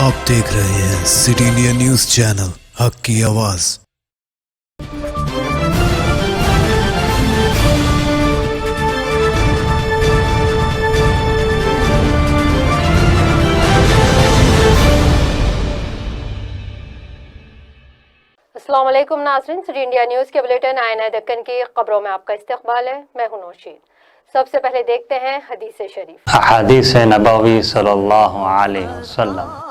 आप देख रहे हैं सिटी इंडिया न्यूज़ चैनल, हक की आवाज़। अस्सलाम वालेकुम नाज़रीन, सिटी इंडिया न्यूज़ के बुलेटिन आईना दक्कन की खबरों में आपका इस्तकबाल है। मैं हूं नौशीन। सबसे पहले देखते हैं हदीस शरीफ। हदीस नबवी सल्लल्लाहु अलैहि वसल्लम।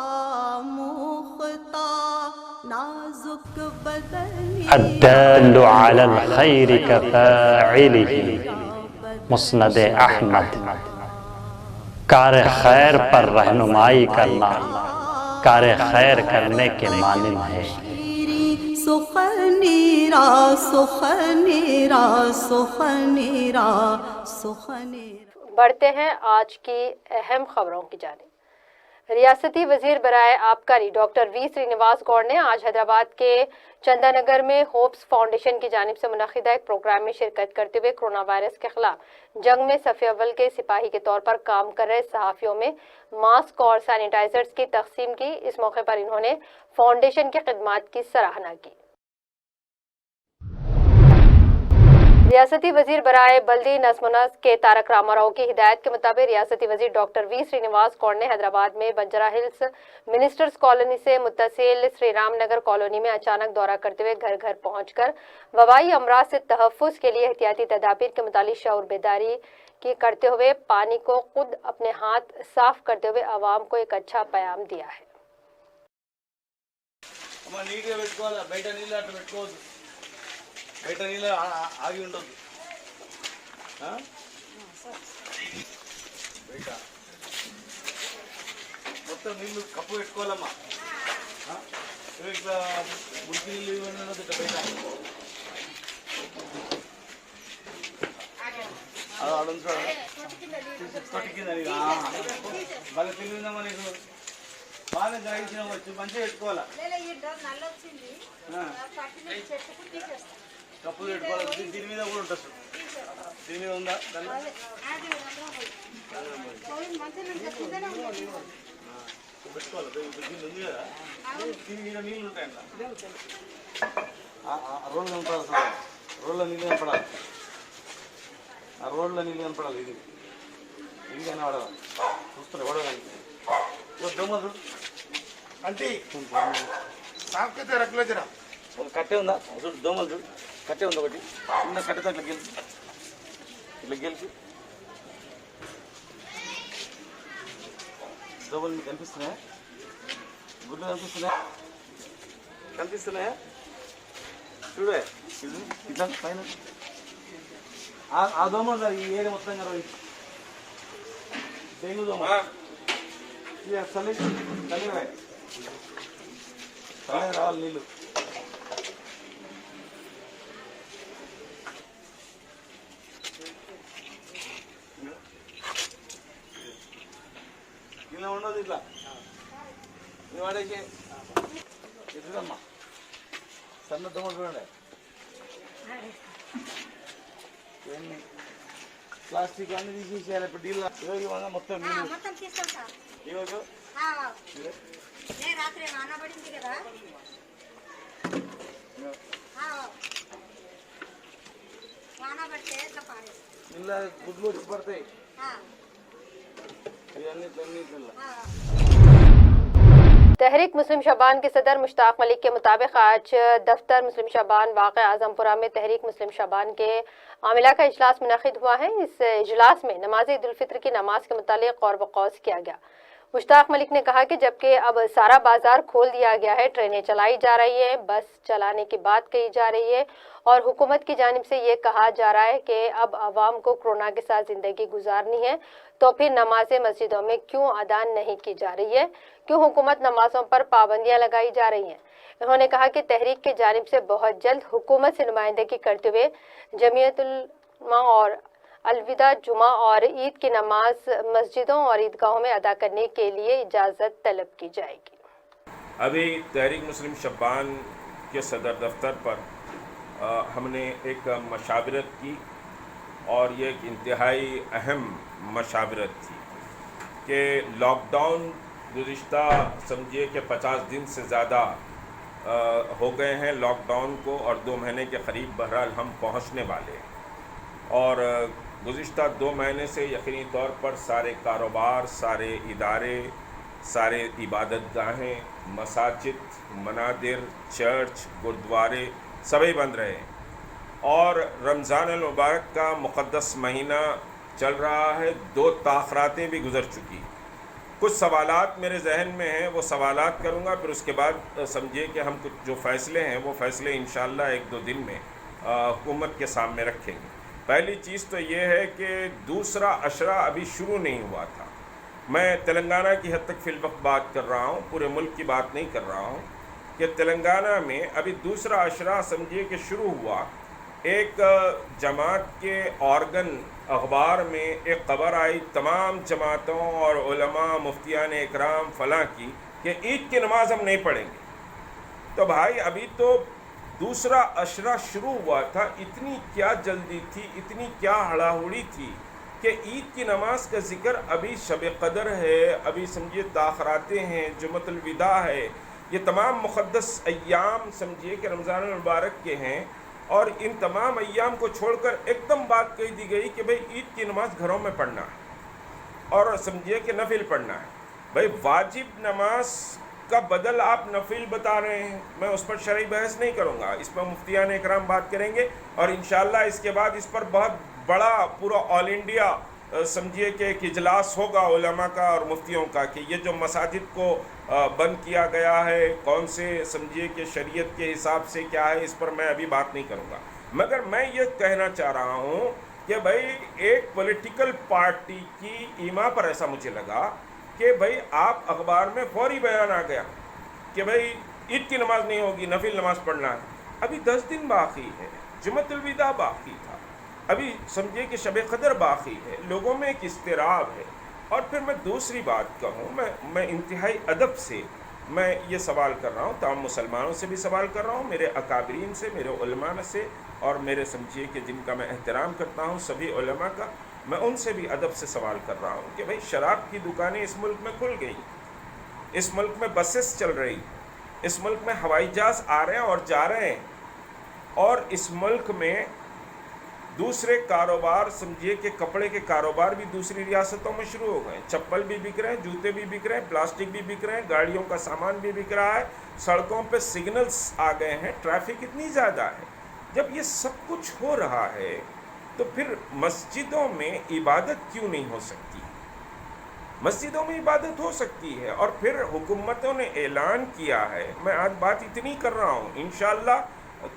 अद्दालु अलल खैरि कफ़ाइलिही, मुस्नद अहमद। कार खैर पर रहनुमाई करना कार खैर करने के मानिंद है। सुखनेरा सुखनेरा सुखनेरा सुखनेरा। बढ़ते हैं आज की अहम खबरों की जानिब। रियासती वजीर बराए आबकारी डॉक्टर वी श्रीनिवास गौड़ ने आज हैदराबाद के चंदानगर में होप्स फाउंडेशन की जानिब से मुनक़िदा एक प्रोग्राम में शिरकत करते हुए कोरोना वायरस के खिलाफ जंग में सफ़े अव्वल के सिपाही के तौर पर काम कर रहे सहाफ़ियों में मास्क और सैनिटाइजर्स की तक़सीम की। इस मौके पर इन्होंने फाउंडेशन की खिदमात की सराहना की। रियासती वजीर बराए बल्दी नज़्म नस्क के तारक रामाराव की हिदायत के मुताबिक रियासती वजीर डॉक्टर वी श्रीनिवास गौड़ ने हैदराबाद में बंजारा हिल्स मिनिस्टर्स कॉलोनी से मुत्तसिल श्री राम नगर कॉलोनी में अचानक दौरा करते हुए घर घर पहुंचकर वबाई अमराज से तहफ़्फ़ुज़ के लिए एहतियाती तदाबीर के मुतालिक शऊर बेदारी की करते हुए पानी को खुद अपने हाथ साफ करते हुए आवाम को एक अच्छा पैगाम दिया है। బయట నీళ్ళు ఆగి ఉండదు బయట మొత్తం నీళ్ళు కప్పు పెట్టుకోవాలమ్మా ఇట్లా మురికి నీళ్ళు ఇవన్నీ ఉండదు ఇట్లా బయట తొట్టికిందని బాగా తెలియదమ్మా నీకు బాగా జాగించిన వచ్చి మంచిగా పెట్టుకోవాలా కప్పులు పెట్టుకోవాలి దీని మీద కూడా ఉంటుంది దీని మీద ఉందా పెట్టుకోవాలి దీన్ని ఉంది కదా దీని మీద నీళ్ళు ఉంటాయి అట్లా రోడ్లు కనపడాలి అసలు రోడ్ల నీళ్ళు కనపడాలి ఆ రోడ్ల నీళ్ళు కనపడాలి ఇది ఇది కనపడాలి చూస్తున్నా పడవాలి దొమ్మలు అంటే సాఫ్ట్గా రక్కలో జరా కట్టే ఉందా చూడు దోమలు చూడు కట్టే ఉంది ఒకటి చిన్న కట్టెతో ఇట్లా గెలిచి దోమలు మీకు కనిపిస్తున్నాయా గుడ్లు కనిపిస్తున్నాయా చూడే ఇట్లా పైన ఆ దోమ ఈ ఏరియా మొత్తం కదా డెంగ్యూ దోమ చలి రావాలి నీళ్ళు ఇలా ఉండదు ఇట్లా వాడేసి ఎదురమ్మా సన్న దోమలు చూడండి ఇవన్నీ ప్లాస్టిక్ అన్ని తీసేయాలి ఇప్పుడు డీల్ మొత్తం నీళ్ళు ఈరోజు రాత్రి వానబడింది కదా వాన పడితే ఇలా గుడ్లు వచ్చి పడతాయి तहरीक मुस्लिम शबान के सदर मुश्ताक मलिक के मुताबिक आज दफ्तर मुस्लिम शबान वाक़ आज़मपुरा में तहरीक मुस्लिम शबान के आमिला का इजलास मुनक़िद हुआ है। इस इजलास में नमाज ईद उल फित्र की नमाज के मुतालिक गौर व क़ौस किया गया। मुश्ताक मलिक ने कहा कि जबकि अब सारा बाजार खोल दिया गया है, ट्रेनें चलाई जा रही हैं, बस चलाने की बात कही जा रही है और हुकूमत की जानिब से ये कहा जा रहा है कि अब आवाम को कोरोना के साथ ज़िंदगी गुजारनी है, तो फिर नमाज़ें मस्जिदों में क्यों अदा नहीं की जा रही है, क्यों हुकूमत नमाज़ों पर पाबंदियाँ लगाई जा रही हैं। उन्होंने कहा कि तहरीक की जानिब से बहुत जल्द हुकूमत से नुमाइंदगी करते हुए जमीयतुल उलमा और अलविदा जुमा और ईद की नमाज मस्जिदों और ईदगाहों में अदा करने के लिए इजाज़त तलब की जाएगी। अभी तहरीक मुस्लिम शबान के सदर दफ्तर पर हमने एक मशावरत की और ये एक इंतहाई अहम मशावरत थी कि लॉकडाउन गुज़िश्ता समझिए कि 50 दिन से ज़्यादा हो गए हैं लॉकडाउन को, और 2 महीने के करीब बहरहाल हम पहुंचने वाले हैं। और गुज़िश्ता 2 महीने से यकीनी तौर पर सारे कारोबार, सारे इदारे, सारे इबादत गाहें, मसाजिद, मनादिर, चर्च, गुरुद्वारे सभी बंद रहे हैं। और रमज़ान अल मुबारक का मुक़द्दस महीना चल रहा है, 2 ताख़रातें भी गुज़र चुकी। कुछ सवालात मेरे जहन में हैं, वो सवालात करूँगा, फिर उसके बाद समझिए कि हम कुछ जो फ़ैसले हैं वो फ़ैसले इंशाअल्लाह 1-2 दिन में हुकूमत के सामने रखेंगे। पहली चीज़ तो ये है कि दूसरा अशरा अभी शुरू नहीं हुआ था। मैं तेलंगाना की हद तक फ़िलवक्त बात कर रहा हूँ, पूरे मुल्क की बात नहीं कर रहा हूँ, कि तेलंगाना में अभी दूसरा अशरा समझिए कि शुरू हुआ। एक जमात के ऑर्गन अखबार में एक ख़बर आई तमाम जमातों और उलमा, मुफ्तियान इकराम फलां की, कि ईद की नमाज हम नहीं पढ़ेंगे। तो भाई अभी तो दूसरा अशरा शुरू हुआ था, इतनी क्या जल्दी थी, इतनी क्या हड़ाहुड़ी थी कि ईद की नमाज का ज़िक्र अभी शब क़दर है, अभी समझिए ताख़रातें हैं, जुमअतुल विदा है, ये तमाम मुक़द्दस अय्याम समझिए कि रमज़ान मुबारक के हैं। और इन तमाम अय्याम को छोड़कर एकदम बात कही दी गई कि भाई ईद की नमाज घरों में पढ़ना है और समझिए कि नफिल पढ़ना है। भाई वाजिब नमाज का बदल आप नफिल बता रहे हैं, मैं उस पर शरई बहस नहीं करूँगा, इस पर मुफ्तियान इकराम बात करेंगे। और इंशाअल्लाह इसके बाद इस पर बहुत बड़ा पूरा ऑल इंडिया समझिए कि एक इजलास होगा उलमा का और मुफ्तियों का, कि ये जो मसाजिद को बंद किया गया है कौन से समझिए कि शरीयत के हिसाब से क्या है, इस पर मैं अभी बात नहीं करूँगा। मगर मैं ये कहना चाह रहा हूँ कि भाई एक पॉलिटिकल पार्टी की ईमा पर ऐसा मुझे लगा कि भाई आप अखबार में फौरी बयान आ गया कि भाई ईद की नमाज नहीं होगी, नफिल नमाज पढ़ना है। अभी 10 दिन बाकी है, जुमअतुल विदा बाकी था, अभी समझिए कि शब क़दर बाकी है, लोगों में एक इस्तिराब है। और फिर मैं दूसरी बात कहूँ, मैं इंतहाई अदब से मैं ये सवाल कर रहा हूँ, तमाम मुसलमानों से भी सवाल कर रहा हूँ, मेरे अकाबरीन से, मेरे उलमा से, और मेरे समझिए कि जिनका मैं एहतराम करता हूँ सभी उलमा का, मैं उनसे भी अदब से सवाल कर रहा हूँ कि भाई शराब की दुकानें इस मुल्क में खुल गई, इस मुल्क में बसेस चल रही, इस मुल्क में हवाई जहाज़ आ रहे हैं और जा रहे हैं, और इस मुल्क में दूसरे कारोबार समझिए कि कपड़े के कारोबार भी दूसरी रियासतों में शुरू हो गए, चप्पल भी बिक रहे हैं, जूते भी बिक रहे हैं, प्लास्टिक भी बिक रहे हैं, गाड़ियों का सामान भी बिक रहा है, सड़कों पे सिग्नल्स आ गए हैं, ट्रैफिक इतनी ज़्यादा है। जब ये सब कुछ हो रहा है तो फिर मस्जिदों में इबादत क्यों नहीं हो सकती? मस्जिदों में इबादत हो सकती है। और फिर हुकूमतों ने ऐलान किया है, मैं आज बात इतनी कर रहा हूँ, इंशाअल्लाह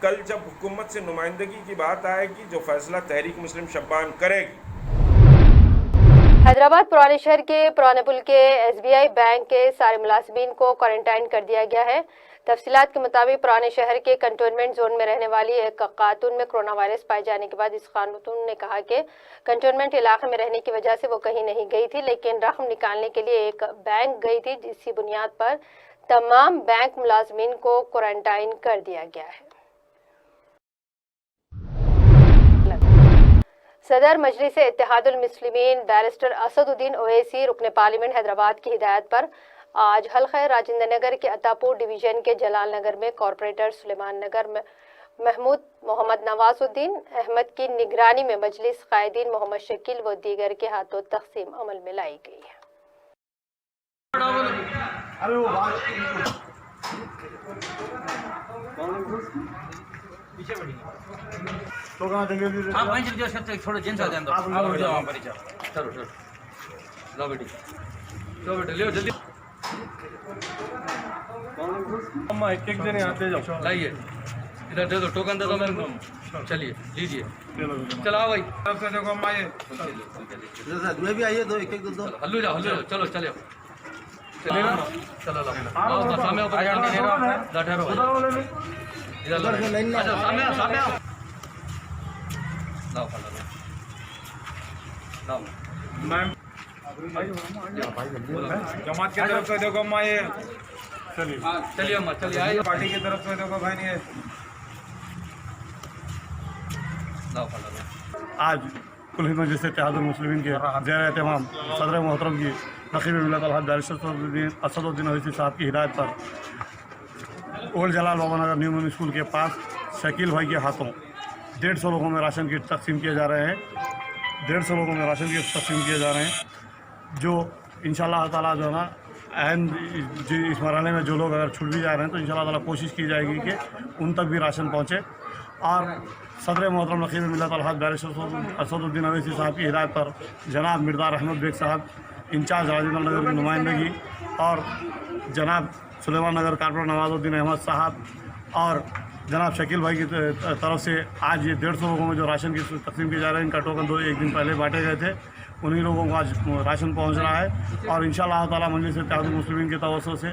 कल जब हुकूमत से नुमाइंदगी की बात आएगी, जो फैसला तहरीक मुस्लिम शब्बान करेगी। हैदराबाद पुराने शहर के पुराने पुल के SBI बैंक के सारे मुलाजिमीन को क्वारंटाइन कर दिया गया है। तफसीलात के मुताबिक पुराने शहर के कंटोनमेंट जोन में रहने वाली एक खातून में कोरोना वायरस पाए जाने के बाद इस खातून ने कहा कि कंटोनमेंट इलाके में रहने की वजह से वो कहीं नहीं गई थी, लेकिन रकम निकालने के लिए एक बैंक गई थी, जिसकी बुनियाद पर तमाम बैंक मुलाजिमीन को क्वारंटाइन कर दिया गया है। सदर मजलिस इत्तेहादुल मुस्लिमीन बैरिस्टर असदुद्दीन ओवैसी रुकन पार्लियामेंट हैदराबाद की हिदायत पर आज हल्का राजेंद्र नगर के अतापुर डिवीजन के जलाल नगर में कॉरपोरेटर सुलेमान नगर में महमूद मोहम्मद नवाजुद्दीन अहमद की निगरानी में मजलिस कायदीन मोहम्मद शकील व दीगर के हाथों तकसीम अमल में लाई गई है। थोड़ा जेंट्स आ जाएंगे, चलो चलो लो बेटी, लो बेटे ले जल्दी, अम्मा एक एक जने आते जाओ, लाइए इधर दे दो, टोकन दे दो मेरे को, चलिए लीजिए, चलो आओ भाई, देखो अम्मा ये मैं भी आइए, दो एक एक दो, हल्लू जाओ चलो चले चलेगा, चलो लो सामने आओ, इधर लो, अच्छा सामने आओ, लाओ लाओ मैम, जमात की तरफ से देखो अम्मा ये, चलिए अम्मा चलिए आइए, पार्टी की तरफ से देखो भाई ये, लाओ आज कुल हिंद मजलिस इत्तेहादुल मुस्लिमीन के ज़ेर एहतमाम सदर मोहतरम की नक़ीब मिल्लत अलहद बैरिस्टर असदुद्दीन ओवैसी साहब की हिदायत पर ओल्ड जलाल Baba Nagar new mini school के पास शकील भाई के हाथों 150 लोगों में राशन किट तकसीम किए जा रहे हैं। 150 लोगों में राशन किट तकसीम किए जा रहे हैं, जो इंशाअल्लाह ताला जो है ना इस मरहले में जो लोग अगर छूट भी जा रहे हैं तो इंशाअल्लाह ताला कोशिश की जाएगी कि उन तक भी राशन पहुँचे। और सदर मोहतरम नक़ीब मिल्लत अलहद बैरिस्टर असदुद्दीन ओवैसी साहब की हिदायत पर जनाब मिर्ज़ा अहमद बेग साहब इंचार्ज राजेंद्र नगर की नुमाइंदगी और जनाब सुलेमान नगर कारपोरेटर नवाजुद्दीन अहमद साहब और जनाब शकील भाई की तरफ से आज ये 150 लोगों में जो राशन की तकसीम की जा रही है, इनका टोकन एक दिन पहले बांटे गए थे, उन्हीं लोगों को आज राशन पहुंच रहा है। और इंशाअल्लाह ताला मजलिस इत्तेहादुल मुस्लिमीन के तवज्जो से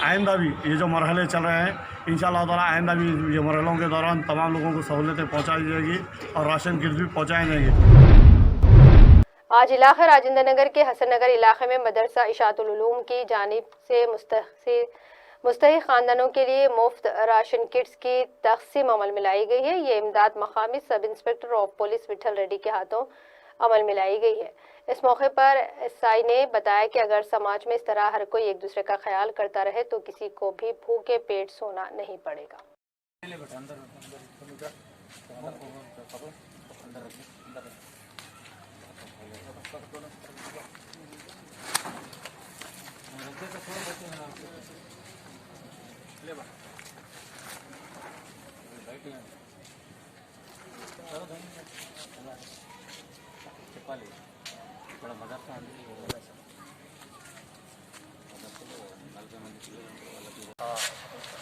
आइंदा भी ये जो मरहले चल रहे हैं, इंशाअल्लाह ताला आइंदा भी ये मरहलों के दौरान तमाम लोगों को सहूलतें पहुँचाई जाएगी और राशन किट भी पहुँचाए जाएंगे। आज इलाक़े राजेंद्र नगर के हसन नगर इलाके में मदरसा इशातुल उलूम की जानिब से मुस्तहिक़ ख़ानदानों के लिए मुफ्त राशन किट्स की तक़सीम अमल में लाई गई है। ये इमदाद मकामी sub inspector of police Vithal Reddy के हाथों अमल में लाई गई है। इस मौके पर एसआई ने बताया कि अगर समाज में इस तरह हर कोई एक दूसरे का ख्याल करता रहे तो किसी को भी भूखे पेट सोना नहीं पड़ेगा।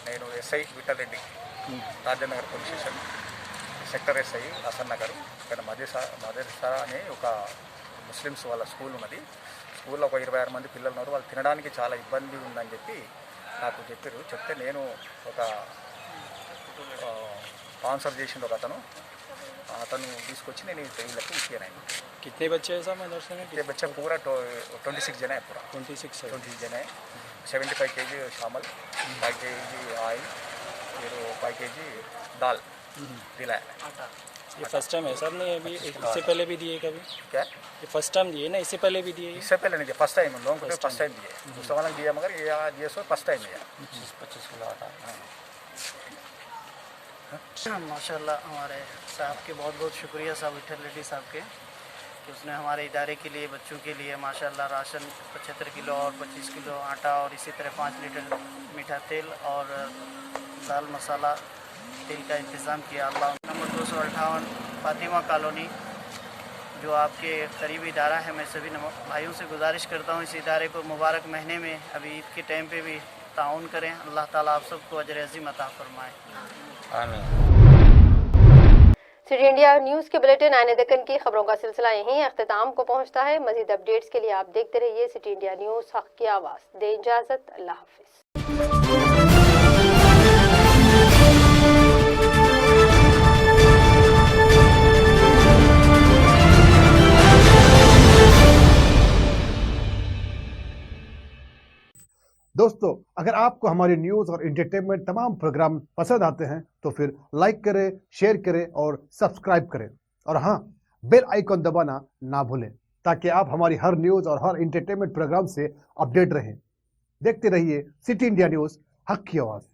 నేను SI Vithal Reddy Rajanagar police station sector SI Hasan Nagar. ఇక్కడ మదర్సా అనే ఒక ముస్లిమ్స్ వాళ్ళ స్కూల్ ఉన్నది. స్కూల్లో ఒక 26 మంది పిల్లలు ఉన్నారు. వాళ్ళు తినడానికి చాలా ఇబ్బంది ఉందని చెప్పి నాకు చెప్పారు. చెప్తే నేను ఒక స్పాన్సర్ చేసిండు ఒక అతను తీసుకొచ్చి నేను వీళ్ళకి ఇచ్చాను. कितने बच्चे हैं साहब मदरसे में? ये बच्चा पूरा 26 जने है. पूरा 26 जने. 75 kg शामल, 5 kg ऑयल, फिर 5 kg दाल दिलाया. ये फर्स्ट टाइम है सर? नहीं अभी इससे पहले भी दिए कभी? क्या ये फर्स्ट टाइम दिए ना? इससे पहले भी दिए? इससे पहले नहीं दिया, फर्स्ट टाइम. लोगों को फर्स्ट टाइम दिए, दूसरा वाला दिया, मगर ये सो फर्स्ट टाइम दिया. 25 किलो आता है. माशाल्लाह हमारे साहब के बहुत बहुत शुक्रिया साहब विठल रेड्डी साहब के कि उसने हमारे इदारे के लिए बच्चों के लिए माशाल्लाह राशन 75 किलो और 25 किलो आटा और इसी तरह 5 लीटर मीठा तेल और दाल मसाला तेल का इंतज़ाम किया. अल्लाह. नंबर 258 फातिमा कॉलोनी जो आपके करीबी इदारा है, मैं सभी भाइयों से गुजारिश करता हूँ इस इदारे को मुबारक महीने में अभी ईद के टाइम पे भी ताउन करें. अल्लाह ताला आप सबको अजर अज़ीम अता फरमाए. सिटी इंडिया न्यूज़ के बुलेटिन आने दक्कन की खबरों का सिलसिला यहीं अख्तिताम को पहुंचता है। मज़ीद अपडेट्स के लिए आप देखते रहिए सिटी इंडिया न्यूज़, हक़ की आवाज़. दे इजाज़त. अल्लाह हाफ़िज़. दोस्तों, अगर आपको हमारी न्यूज़ और एंटरटेनमेंट तमाम प्रोग्राम पसंद आते हैं तो फिर लाइक करें, शेयर करें और सब्सक्राइब करें. और हाँ, बेल आइकॉन दबाना ना भूलें ताकि आप हमारी हर न्यूज़ और हर एंटरटेनमेंट प्रोग्राम से अपडेट रहें. देखते रहिए सिटी इंडिया न्यूज़, हक़ की आवाज़.